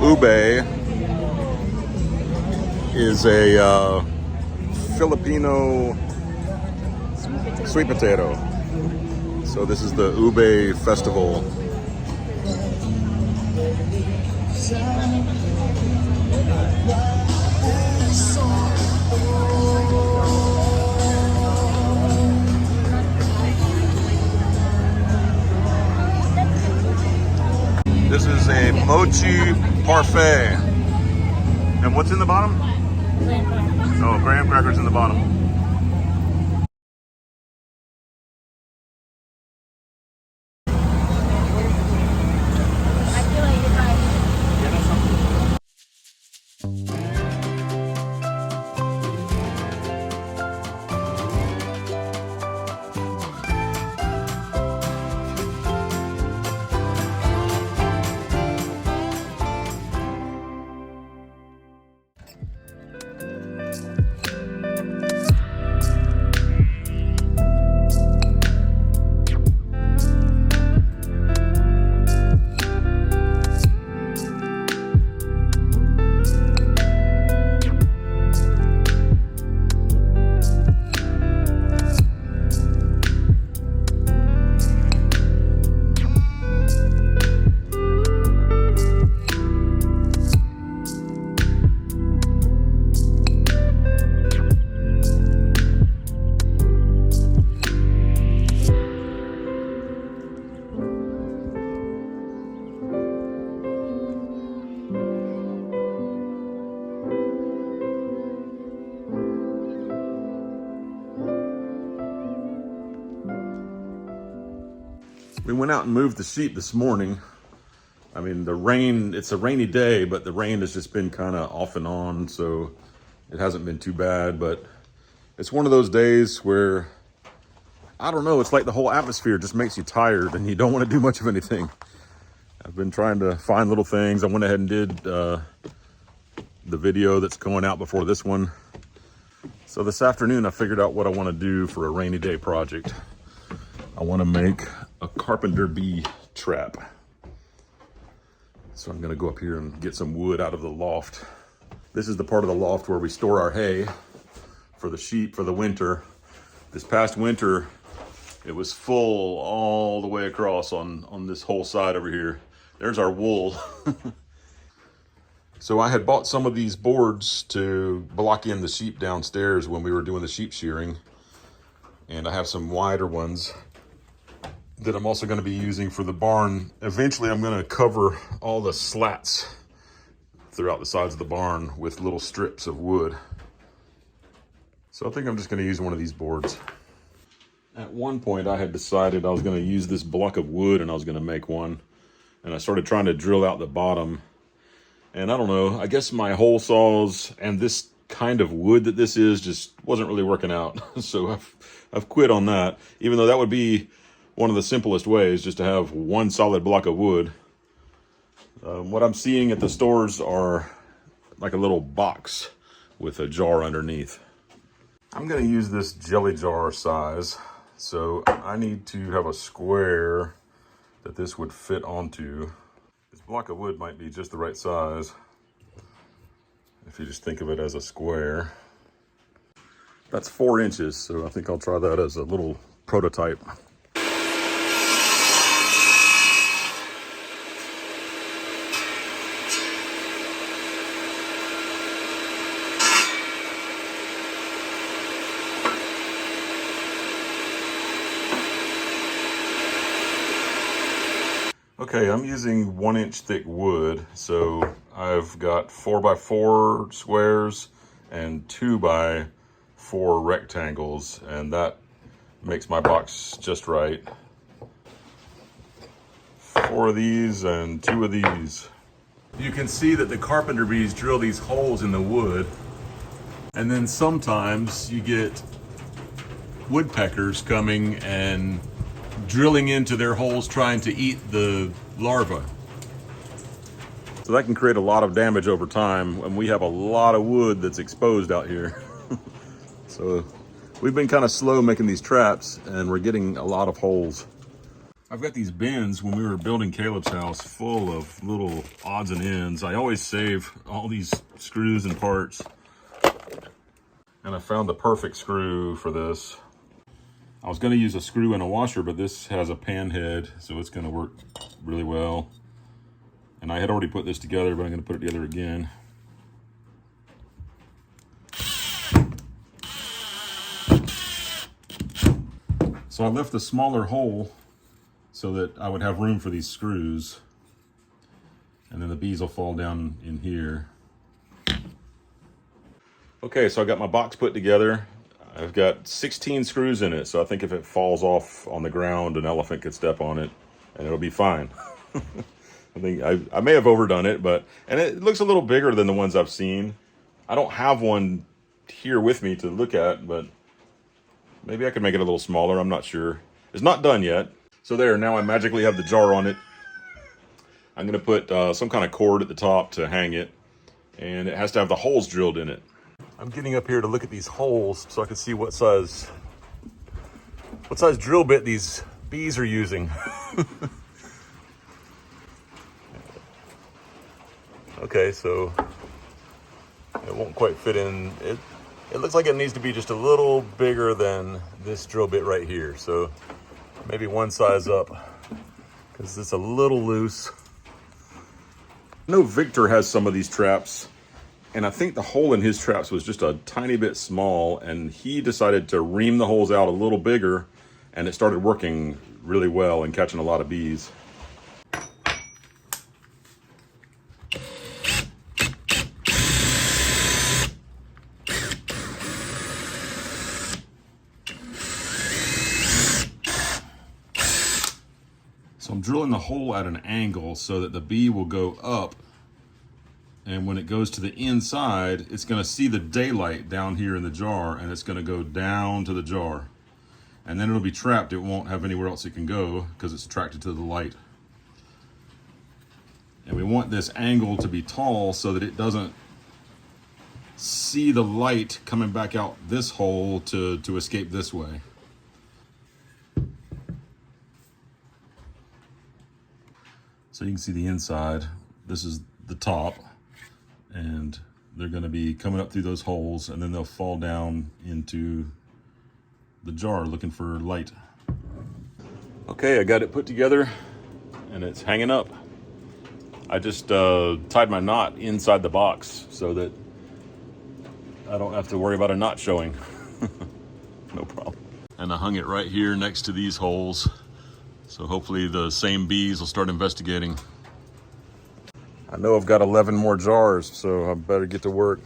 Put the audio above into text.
Ube is a Filipino sweet potato. So this is the Ube Festival. This is a mochi parfait. And what's in the bottom? Oh, graham crackers in the bottom. We went out and moved the sheep this morning. I mean, the rain, it's a rainy day, but the rain has just been kind of off and on, so it hasn't been too bad. But it's one of those days where, I don't know, it's like the whole atmosphere just makes you tired and you don't want to do much of anything. I've been trying to find little things. I went ahead and did the video that's going out before this one. So this afternoon, I figured out what I want to do for a rainy day project. I want to make a Carpenter bee trap. So I'm gonna go up here and get some wood out of the loft. This is the part of the loft where we store our hay for the sheep for the winter. This past winter, it was full all the way across on this whole side over here. There's our wool. So I had bought some of these boards to block in the sheep downstairs when we were doing the sheep shearing. And I have some wider ones that I'm also going to be using for the barn. Eventually I'm going to cover all the slats throughout the sides of the barn with little strips of wood. So I think I'm just going to use one of these boards. At one point I had decided I was going to use this block of wood and I was going to make one. And I started trying to drill out the bottom. And I don't know, I guess my hole saws and this kind of wood that this is just wasn't really working out. So I've quit on that, even though that would be one of the simplest ways, just to have one solid block of wood. What I'm seeing at the stores are like a little box with a jar underneath. I'm going to use this jelly jar size. So I need to have a square that this would fit onto. This block of wood might be just the right size if you just think of it as a square. That's 4 inches, so I think I'll try that as a little prototype. Okay, I'm using 1 inch thick wood, so I've got 4x4 squares and 2x4 rectangles, and that makes my box just right. 4 of these and 2 of these. You can see that the carpenter bees drill these holes in the wood, and then sometimes you get woodpeckers coming and drilling into their holes trying to eat the larvae. So that can create a lot of damage over time, and we have a lot of wood that's exposed out here. So We've been kind of slow making these traps, and we're getting a lot of holes. I've got these bins when we were building Caleb's house full of little odds and ends. I always save all these screws and parts. And I found the perfect screw for this. I was going to use a screw and a washer, but this has a pan head, so it's going to work really well. And I had already put this together, but I'm going to put it together again. So I left the smaller hole so that I would have room for these screws. And then the bees will fall down in here. Okay, so I got my box put together. I've got 16 screws in it, so I think if it falls off on the ground, an elephant could step on it and it'll be fine. I think I may have overdone it, and it looks a little bigger than the ones I've seen. I don't have one here with me to look at, but maybe I could make it a little smaller. I'm not sure. It's not done yet. So there, now I magically have the jar on it. I'm going to put some kind of cord at the top to hang it, and it has to have the holes drilled in it. I'm getting up here to look at these holes so I can see what size drill bit these bees are using. Okay, so it won't quite fit in. It looks like it needs to be just a little bigger than this drill bit right here. So maybe one size up, because it's a little loose. I know Victor has some of these traps, and I think the hole in his traps was just a tiny bit small, and he decided to ream the holes out a little bigger, and it started working really well and catching a lot of bees. So I'm drilling the hole at an angle so that the bee will go up, and when it goes to the inside, it's going to see the daylight down here in the jar, and it's going to go down to the jar. And then it'll be trapped. It won't have anywhere else it can go because it's attracted to the light. And we want this angle to be tall so that it doesn't see the light coming back out this hole to escape this way. So you can see the inside. This is the top, and they're going to be coming up through those holes, and then they'll fall down into the jar looking for light. Okay, I got it put together, and it's hanging up. I just tied my knot inside the box so that I don't have to worry about a knot showing. No problem. And I hung it right here next to these holes. So hopefully the same bees will start investigating. I know I've got 11 more jars, so I better get to work.